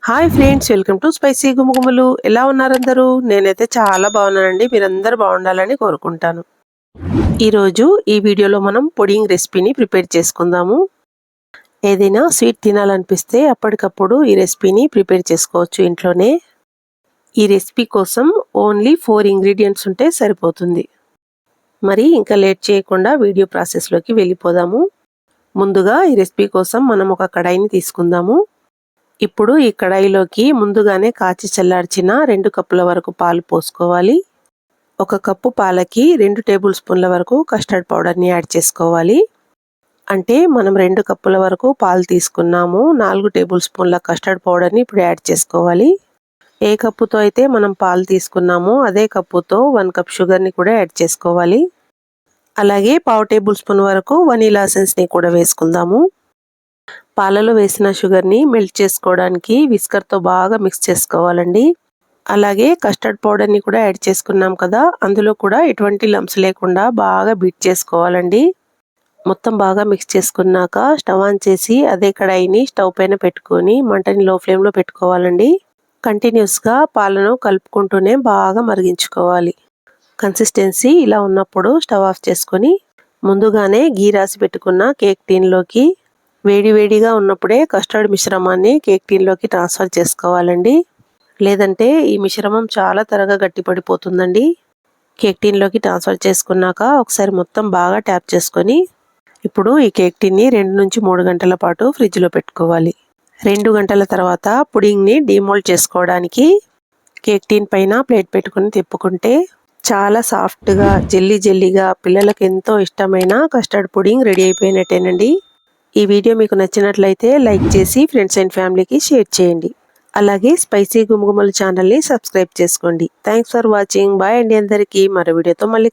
Hi friends, welcome to spicy గుమగుమలు. ఎలా ఉన్నారు అందరూ? నేనైతే చాలా బాగున్నానండి. మీరందరూ బాగుండాలని కోరుకుంటాను. ఈరోజు ఈ వీడియోలో మనం పుడింగ్ రెసిపీని ప్రిపేర్ చేసుకుందాము. ఏదైనా స్వీట్ తినాలనిపిస్తే అప్పటికప్పుడు ఈ రెసిపీని ప్రిపేర్ చేసుకోవచ్చు ఇంట్లోనే. ఈ రెసిపీ కోసం ఓన్లీ 4 ఇంగ్రీడియంట్స్ ఉంటే సరిపోతుంది. మరి ఇంకా లేట్ చేయకుండా వీడియో ప్రాసెస్లోకి వెళ్ళిపోదాము. ముందుగా ఈ రెసిపీ కోసం మనం ఒక కడాయిని తీసుకుందాము. ఇప్పుడు ఈ కడాయిలోకి ముందుగానే కాచి చల్లార్చిన 2 కప్పుల వరకు పాలు పోసుకోవాలి. 1 కప్పు పాలకి 2 టేబుల్ స్పూన్ల వరకు కస్టర్డ్ పౌడర్ని యాడ్ చేసుకోవాలి. అంటే మనం 2 కప్పుల వరకు పాలు తీసుకున్నాము. 4 టేబుల్ స్పూన్ల కస్టర్డ్ పౌడర్ని ఇప్పుడు యాడ్ చేసుకోవాలి. ఏ కప్పుతో అయితే మనం పాలు తీసుకున్నామో అదే కప్పుతో 1 కప్ షుగర్ని కూడా యాడ్ చేసుకోవాలి. అలాగే 1/2 టేబుల్ స్పూన్ వరకు వనీలా ఎసెన్స్ని కూడా వేసుకుందాము. పాలలో వేసిన షుగర్ని మెల్ట్ చేసుకోవడానికి విస్కర్తో బాగా మిక్స్ చేసుకోవాలండి. అలాగే కస్టర్డ్ పౌడర్ని కూడా యాడ్ చేసుకున్నాం కదా, అందులో కూడా ఎటువంటి లంప్స్ లేకుండా బాగా బీట్ చేసుకోవాలండి. మొత్తం బాగా మిక్స్ చేసుకున్నాక స్టవ్ ఆన్ చేసి అదే కడాయిని స్టవ్ పైన పెట్టుకొని మంటని లో ఫ్లేమ్లో పెట్టుకోవాలండి. కంటిన్యూస్గా పాలను కలుపుకుంటూనే బాగా మరిగించుకోవాలి. కన్సిస్టెన్సీ ఇలా ఉన్నప్పుడు స్టవ్ ఆఫ్ చేసుకొని ముందుగానే గీ రాసి పెట్టుకున్న కేక్ టీన్లోకి వేడివేడిగా ఉన్నప్పుడే కస్టర్డ్ మిశ్రమాన్ని కేక్ టీన్లోకి ట్రాన్స్ఫర్ చేసుకోవాలండి. లేదంటే ఈ మిశ్రమం చాలా త్వరగా గట్టిపడిపోతుందండి. కేక్ టీన్లోకి ట్రాన్స్ఫర్ చేసుకున్నాక ఒకసారి మొత్తం బాగా ట్యాప్ చేసుకొని ఇప్పుడు ఈ కేక్ టీన్ని 2 నుంచి 3 గంటల పాటు ఫ్రిడ్జ్లో పెట్టుకోవాలి. 2 గంటల తర్వాత పుడింగ్ని డీమోల్డ్ చేసుకోవడానికి కేక్ టీన్ పైన ప్లేట్ పెట్టుకుని తిప్పుకుంటే చాలా సాఫ్ట్గా జెల్లీగా పిల్లలకు ఎంతో ఇష్టమైన కస్టర్డ్ పుడింగ్ రెడీ అయిపోయినట్టేనండి. ఈ వీడియో మీకు నచ్చినట్లయితే లైక్ చేసి ఫ్రెండ్స్ అండ్ ఫ్యామిలీకి షేర్ చేయండి. అలాగే స్పైసీ గుమగుమలు ఛానల్ని సబ్స్క్రైబ్ చేసుకోండి. Thanks for watching. బాయ్ అండి అందరికీ. మరో వీడియోతో మళ్ళీ